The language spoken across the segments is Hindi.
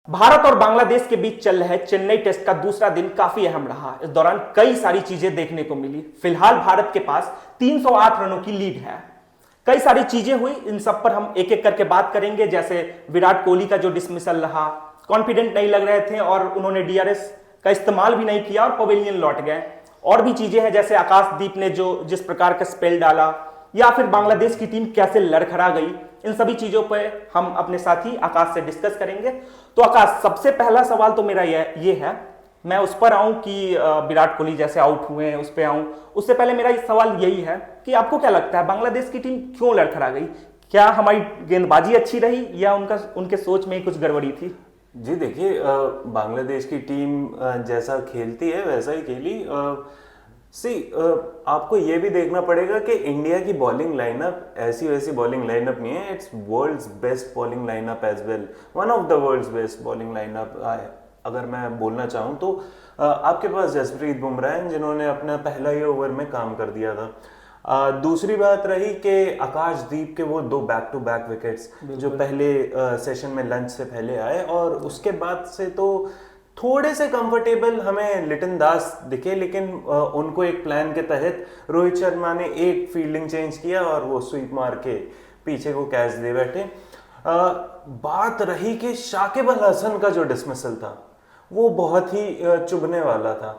भारत और बांग्लादेश के बीच चल रहे चेन्नई टेस्ट का दूसरा दिन काफी अहम रहा। इस दौरान कई सारी चीजें देखने को मिली। फिलहाल भारत के पास 308 रनों की लीड है। कई सारी चीजें हुई, इन सब पर हम एक एक करके बात करेंगे। जैसे विराट कोहली का जो डिसमिसल रहा, कॉन्फिडेंट नहीं लग रहे थे और उन्होंने डीआरएस का इस्तेमाल भी नहीं किया और पवेलियन लौट गए। और भी चीजें हैं, जैसे आकाशदीप ने जो जिस प्रकार का स्पेल डाला, या फिर बांग्लादेश की टीम कैसे लड़खड़ा गई। इन सभी चीजों पर हम अपने साथी आकाश से डिस्कस करेंगे। तो आकाश, सबसे पहला सवाल तो मेरा ये है, मैं उस पर आऊं कि विराट कोहली जैसे आउट हुए हैं उस पर आऊं। उससे पहले मेरा सवाल यही है कि आपको क्या लगता है बांग्लादेश की टीम क्यों लड़खड़ा गई? क्या हमारी गेंदबाजी अच्छी रही या उनके सोच में ही कुछ गड़बड़ी थी? जी देखिए, बांग्लादेश की टीम जैसा खेलती है वैसा ही खेली। आपको ये भी देखना पड़ेगा कि इंडिया की बॉलिंग लाइनअप ऐसी वैसी बॉलिंग लाइनअप नहीं है। It's world's best bowling lineup as well, one of the world's best bowling lineup. अगर मैं बोलना चाहूँ तो आपके पास जसप्रीत बुमराह हैं जिन्होंने अपना पहला ही ओवर में काम कर दिया था। दूसरी बात रही कि आकाशदीप के वो 2 बैक टू बैक विकेट्स जो पहले सेशन में लंच से पहले आए, और उसके बाद से तो थोड़े से कंफर्टेबल हमें लिटन दास दिखे, लेकिन उनको एक प्लान के तहत रोहित शर्मा ने एक फील्डिंग चेंज किया और वो स्वीप मार के पीछे को कैच दे बैठे। बात रही कि शाकिब अल हसन का जो डिसमिसल था वो बहुत ही चुभने वाला था।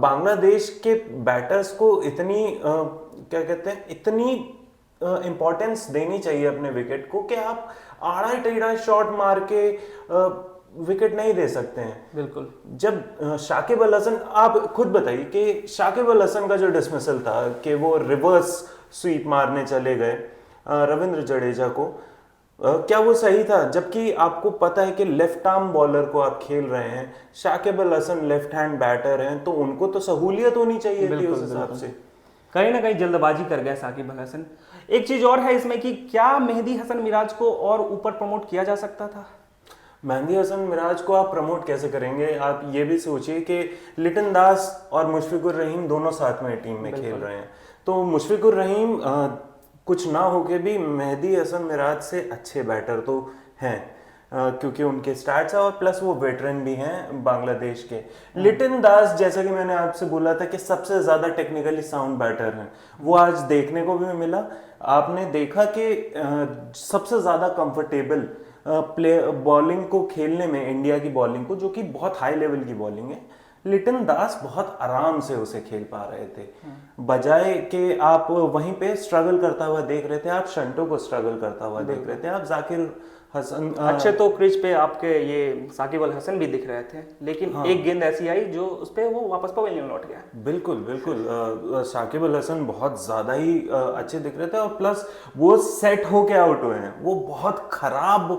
बांग्लादेश के बैटर्स को इतनी क्या कहते हैं, इतनी इंपॉर्टेंस देनी चाहिए अपने विकेट को कि आप आड़ा टेढ़ा शॉट मार के विकेट नहीं दे सकते हैं। बिल्कुल। जब शाकिब अल हसन, आप खुद बताइए कि शाकिब अल हसन का जो डिसमिसल था कि वो रिवर्स स्वीप मारने चले गए रविंद्र जडेजा को, क्या वो सही था? जबकि आपको पता है कि लेफ्ट आर्म बॉलर को आप खेल रहे हैं, Shakib Al Hasan left hand batter हैं, तो उनको तो सहूलियत होनी चाहिए थी उस हिसाब से। कहीं ना कहीं जल्दबाजी कर गए साकिब अल हसन। एक चीज और है इसमें कि क्या मेहदी हसन मिराज को और ऊपर प्रमोट किया जा सकता था? मेहदी हसन मिराज को आप प्रमोट कैसे करेंगे? आप ये भी सोचिए कि लिटन दास और मुशफिकुर रहीम दोनों साथ में टीम में खेल रहे हैं, तो मुशफिकुर रहीम कुछ ना होके भी मेहदी हसन मिराज से अच्छे बैटर तो हैं, क्योंकि उनके स्टैट्स है और प्लस वो वेटरन भी हैं बांग्लादेश के। लिटन दास, जैसा कि मैंने आपसे बोला था कि सबसे ज्यादा टेक्निकली साउंड बैटर हैं, वो आज देखने को भी मिला। आपने देखा कि सबसे ज्यादा कंफर्टेबल प्ले बॉलिंग को खेलने में इंडिया की बॉलिंग को, जो कि बहुत हाई लेवल की बॉलिंग है, लिटन दास बहुत आराम से उसे खेल पा रहे थे। बजाय कि आप वहीं पे स्ट्रगल करता हुआ देख रहे थे, आप शंटो को स्ट्रगल करता हुआ देख रहे थे, आप जाकिर हसन अच्छे तो क्रिज पे आपके ये साकिब अल हसन भी दिख रहे थे, लेकिन एक गेंद ऐसी आई जो उस पे वो वापस पवेलियन लौट गया। बिल्कुल बिल्कुल, साकिब अल हसन बहुत ज्यादा ही अच्छे दिख रहे थे, और प्लस वो सेट होके आउट हुए हैं। वो बहुत खराब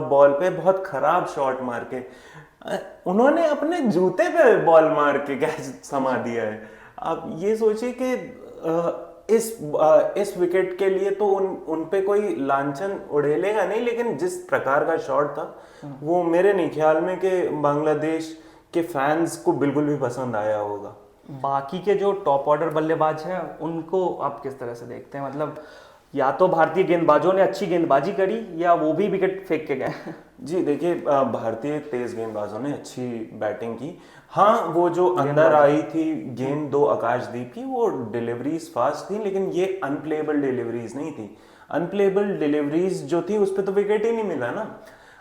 बॉल पे बहुत खराब शॉट मार के उन्होंने अपने जूते पे बॉल मार के कैच समा दिया है। आप ये सोचिए कि इस विकेट के लिए तो उन पे कोई लांछन उड़ेलेगा नहीं, लेकिन जिस प्रकार का शॉट था वो मेरे नहीं ख्याल में कि बांग्लादेश के फैंस को बिल्कुल भी पसंद आया होगा। बाकी के जो टॉप ऑर्डर बल्लेबाज हैं उनको आप किस तरह से देखते हैं? मतलब या तो भारतीय गेंदबाजों ने अच्छी गेंदबाजी करी या वो भी विकेट फेंक के गए। जी देखिए, भारतीय तेज गेंदबाजों ने अच्छी बैटिंग की। हाँ, वो जो अंदर आई थी गेंद 2 आकाशदीप की, वो डिलीवरीज फास्ट थी, लेकिन ये अनप्लेएबल डिलीवरीज नहीं थी। अनप्लेएबल डिलीवरीज जो थी उस पर तो विकेट ही नहीं मिला ना।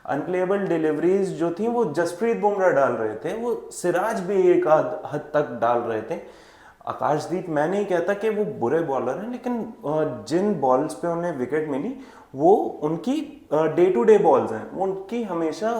अनप्लेएबल डिलीवरीज जो थी वो जसप्रीत बुमराह डाल रहे थे, वो सिराज भी एक हद तक डाल रहे थे। आकाशदीप, मैं नहीं कहता कि वो बुरे बॉलर हैं, लेकिन जिन बॉल्स पे उन्हें विकेट मिली वो उनकी डे टू डे बॉल्स हैं, उनकी हमेशा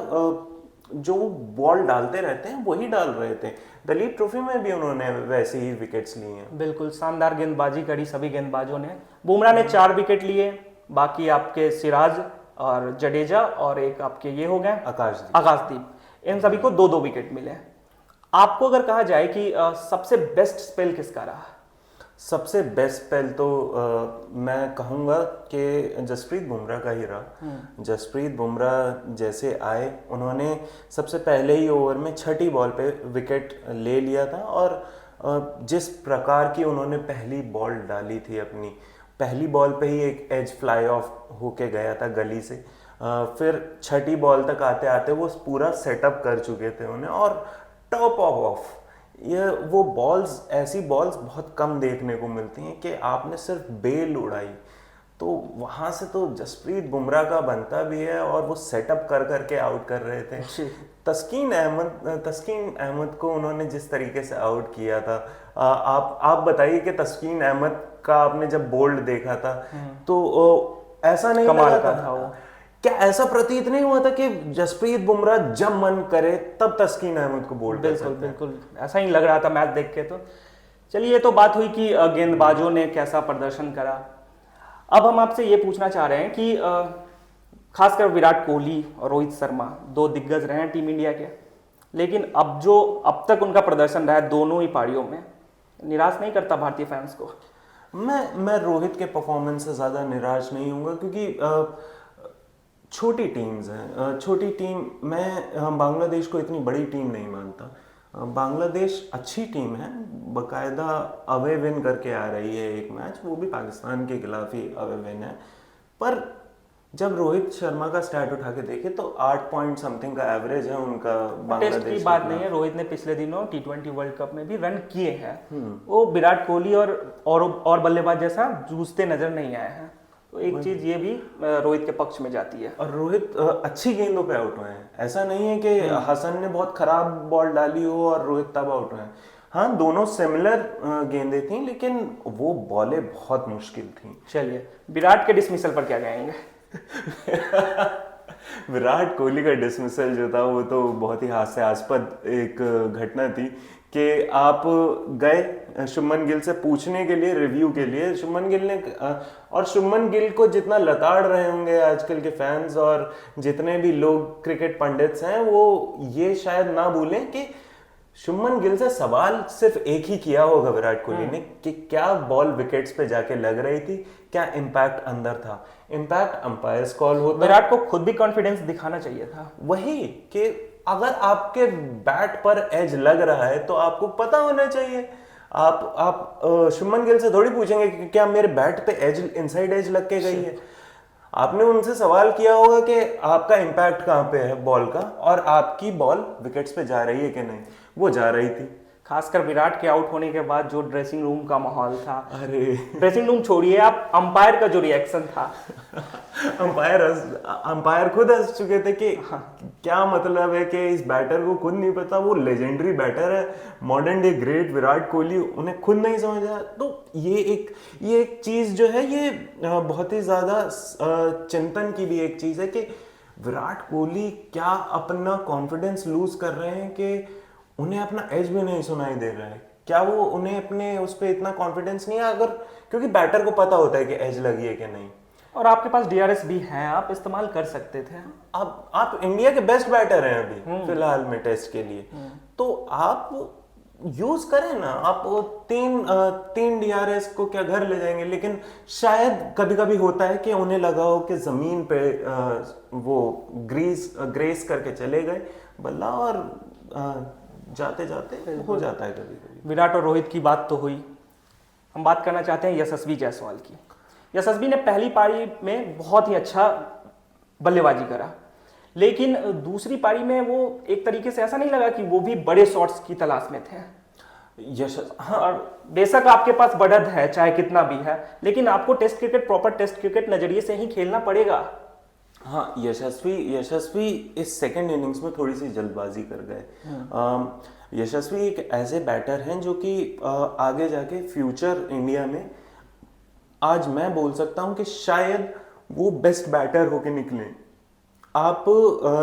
जो बॉल डालते रहते हैं वही डाल रहे थे। दलीप ट्रॉफी में भी उन्होंने वैसे ही विकेट्स लिए हैं। बिल्कुल शानदार गेंदबाजी करी सभी गेंदबाजों ने। बुमराह ने 4 विकेट लिए, बाकी आपके सिराज और जडेजा और एक आपके ये हो गए आकाशदीप, इन सभी को 2-2 विकेट मिले। आपको अगर कहा जाए कि सबसे बेस्ट स्पेल किसका रहा? सबसे बेस्ट स्पेल तो मैं कहूँगा कि जसप्रीत बुमराह का ही रहा। जसप्रीत बुमराह जैसे आए, उन्होंने सबसे पहले ही ओवर में 6ठी बॉल पे विकेट ले लिया था, और जिस प्रकार की उन्होंने पहली बॉल डाली थी, अपनी पहली बॉल पे ही एक एज फ्लाई ऑफ होके गया था गली से, फिर छठी बॉल तक आते आते वो पूरा सेटअप कर चुके थे उन्हें, और टॉप ऑफ ये वो बॉल्स, ऐसी बॉल्स बहुत कम देखने को मिलती हैं कि आपने सिर्फ बेल उड़ाई, तो वहां से तो जसप्रीत बुमराह का बनता भी है, और वो सेटअप कर करके आउट कर रहे थे। तस्कीन अहमद को उन्होंने जिस तरीके से आउट किया था, आप बताइए कि तस्कीन अहमद का आपने जब बोल्ड देखा था तो ऐसा नहीं कमाल लगा का था वो। क्या ऐसा प्रतीत नहीं हुआ था कि जसप्रीत बुमराह जब मन करे तब तस्कीन अहमद को बोल्ड कर सकते हैं? बिल्कुल ऐसा ही लग रहा था मैच देख के। तो चलिए, ये तो बात हुई कि गेंदबाजों ने कैसा प्रदर्शन करा। अब हम आपसे ये पूछना चाह रहे हैं कि खासकर विराट कोहली और रोहित शर्मा दो दिग्गज रहे हैं टीम इंडिया के, लेकिन अब तक उनका प्रदर्शन रहा है दोनों ही पारियों में, निराश नहीं करता भारतीय फैंस को? मैं रोहित के परफॉर्मेंस से ज़्यादा निराश नहीं हूँगा, क्योंकि छोटी टीम्स हैं, छोटी टीम, मैं बांग्लादेश को इतनी बड़ी टीम नहीं मानता। बांग्लादेश अच्छी टीम है, बकायदा अवे विन करके आ रही है एक मैच, वो भी पाकिस्तान के खिलाफ ही अवे विन है। पर जब रोहित शर्मा का स्टैट उठा के देखे तो 8 पॉइंट समथिंग का एवरेज है उनका बांग्लादेश टेस्ट की बात नहीं है, रोहित ने पिछले दिनों T20 वर्ल्ड कप में भी रन किए हैं। वो विराट कोहली और बल्लेबाज जैसा जूझते नजर नहीं आए हैं, तो एक चीज ये भी रोहित के पक्ष में जाती है। और रोहित अच्छी गेंदों पे आउट हुए हैं, ऐसा नहीं है कि हसन ने बहुत खराब बॉल डाली हो और रोहित तब आउट हुए हैं। हाँ, दोनों सिमिलर गेंदें थी, लेकिन वो बॉलें बहुत मुश्किल थी। चलिए, विराट के डिसमिसल पर क्या कहेंगे? विराट कोहली का डिसमिसल जो था वो तो बहुत ही हास्यास्पद एक घटना थी कि आप गए शुभमन गिल से पूछने के लिए, रिव्यू के लिए, शुभमन गिल ने, और शुभमन गिल को जितना लताड़ रहे होंगे आजकल के फैंस और जितने भी लोग क्रिकेट पंडित्स हैं, वो ये शायद ना भूलें कि शुभमन गिल से सवाल सिर्फ एक ही किया होगा विराट कोहली ने कि क्या बॉल विकेट्स पे जाके लग रही थी, क्या इम्पैक्ट अंदर था। इम्पैक्ट अंपायर्स कॉल होता, विराट को खुद भी कॉन्फिडेंस दिखाना चाहिए था। वही कि अगर आपके बैट पर एज लग रहा है तो आपको पता होना चाहिए। आप शुभमन गिल से थोड़ी पूछेंगे कि क्या मेरे बैट पे एज, इनसाइड एज लग के गई है। आपने उनसे सवाल किया होगा कि आपका इम्पैक्ट कहाँ पे है बॉल का, और आपकी बॉल विकेट्स पे जा रही है कि नहीं। वो जा रही थी। खासकर विराट के आउट होने के बाद जो ड्रेसिंग रूम का माहौल था, अरे ड्रेसिंग रूम छोड़िए, आप अंपायर का जो रिएक्शन था, अंपायर खुद हंस चुके थे कि क्या मतलब है कि इस बैटर को खुद नहीं पता, वो लेजेंडरी बैटर है, modern day great Virat Kohli, उन्हें खुद नहीं समझा। तो ये एक चीज जो है, ये बहुत ही ज्यादा चिंतन की भी एक चीज है कि विराट कोहली क्या अपना कॉन्फिडेंस लूज कर रहे हैं कि उन्हें अपना एज भी नहीं सुनाई दे रहा है। क्या वो, उन्हें अपने उस पर इतना कॉन्फिडेंस नहीं है, अगर क्योंकि बैटर को पता होता है कि एज लगी है कि नहीं, और आपके पास DRS भी है, आप इस्तेमाल कर सकते थे। आप इंडिया के बेस्ट बैटर हैं अभी फिलहाल में टेस्ट के लिए, तो आप यूज करें ना। आप तीन DRS को क्या घर ले जाएंगे, लेकिन शायद कभी कभी होता है कि उन्हें लगा हो कि जमीन पे वो ग्रेस करके चले गए बल्ला, और जाते जाते हो जाता है कभी कभी। विराट और रोहित की बात तो हुई, हम बात करना चाहते हैं यशस्वी जायसवाल की। यशस्वी ने पहली पारी में बहुत ही अच्छा बल्लेबाजी करा, लेकिन दूसरी पारी में वो एक तरीके से ऐसा नहीं लगा कि वो भी बड़े शॉट्स की तलाश में थे। हाँ, और बेशक आपके पास बढ़त है चाहे कितना भी है, लेकिन आपको test cricket, proper test cricket नजरिए से ही खेलना पड़ेगा। हाँ, यशस्वी इस सेकंड इनिंग्स में थोड़ी सी जल्दबाजी कर गए। यशस्वी एक ऐसे बैटर हैं जो कि आगे जाके फ्यूचर इंडिया में, आज मैं बोल सकता हूं कि शायद वो बेस्ट बैटर होके निकले। आप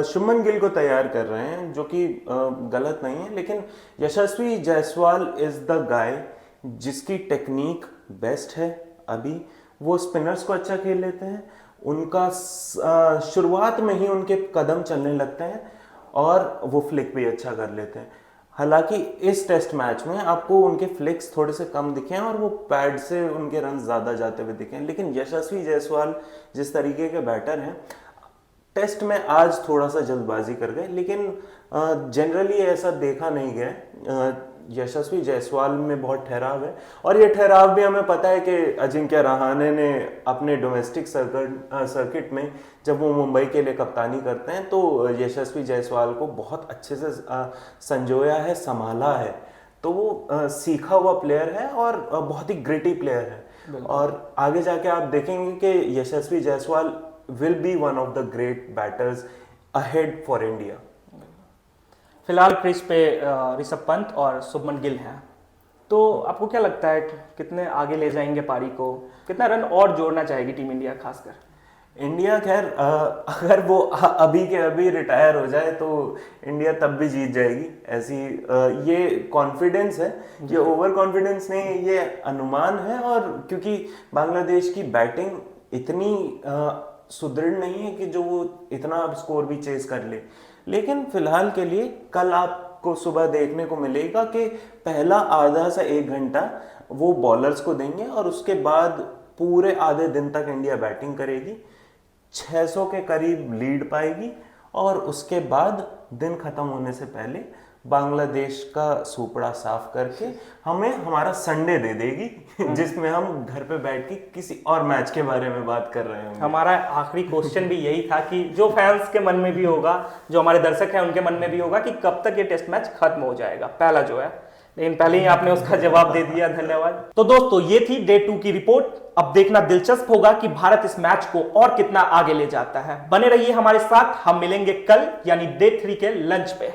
शुभमन गिल को तैयार कर रहे हैं, जो कि गलत नहीं है, लेकिन यशस्वी जायसवाल इज द गाय जिसकी टेक्निक बेस्ट है। अभी वो स्पिनर्स को अच्छा खेल लेते हैं, उनका शुरुआत में ही उनके कदम चलने लगते हैं और वो फ्लिक भी अच्छा कर लेते हैं। हालांकि इस टेस्ट मैच में आपको उनके फ्लिक्स थोड़े से कम दिखे हैं और वो पैड से उनके रन ज़्यादा जाते हुए दिखे हैं, लेकिन यशस्वी जायसवाल जिस तरीके के बैटर हैं, टेस्ट में आज थोड़ा सा जल्दबाजी कर गए, लेकिन जनरली ऐसा देखा नहीं गया। यशस्वी जायसवाल में बहुत ठहराव है, और ये ठहराव भी हमें पता है कि अजिंक्य रहाणे ने अपने डोमेस्टिक सर्किट में जब वो मुंबई के लिए कप्तानी करते हैं तो यशस्वी जायसवाल को बहुत अच्छे से संजोया है, संभाला है। तो वो सीखा हुआ प्लेयर है और बहुत ही ग्रिटी प्लेयर है, और आगे जाके आप देखेंगे कि Yashasvi Jaiswal will be one of the great batters ahead for India. फिलहाल क्रीज पे ऋषभ पंत और शुभमन गिल हैं, तो आपको क्या लगता है कितने आगे ले जाएंगे पारी को, कितना रन और जोड़ना चाहेगी टीम इंडिया खासकर? इंडिया खैर अगर वो अभी के अभी रिटायर हो जाए तो इंडिया तब भी जीत जाएगी, ऐसी ये कॉन्फिडेंस है, ये ओवर कॉन्फिडेंस नहीं, ये अनुमान है। और क्योंकि बांग्लादेश की बैटिंग इतनी सुदृढ़ नहीं है कि जो वो इतना स्कोर भी चेज कर ले, लेकिन फिलहाल के लिए कल आपको सुबह देखने को मिलेगा कि पहला आधा से 1 घंटा वो बॉलर्स को देंगे और उसके बाद पूरे आधे दिन तक इंडिया बैटिंग करेगी, 600 के करीब लीड पाएगी, और उसके बाद दिन खत्म होने से पहले बांग्लादेश का सूपड़ा साफ करके हमें हमारा संडे दे देगी जिसमें हम घर पे बैठ के किसी और मैच के बारे में बात कर रहे होंगे। हमारा आखिरी क्वेश्चन भी यही था कि जो फैंस के मन में भी होगा, जो हमारे दर्शक हैं उनके मन में भी होगा कि कब तक ये टेस्ट मैच खत्म हो जाएगा, पहला जो है, लेकिन पहले ही आपने उसका जवाब दे दिया, धन्यवाद। तो दोस्तों ये थी डे 2 की रिपोर्ट। अब देखना दिलचस्प होगा कि भारत इस मैच को और कितना आगे ले जाता है। बने रहिए हमारे साथ, हम मिलेंगे कल यानी डे 3 के लंच पे।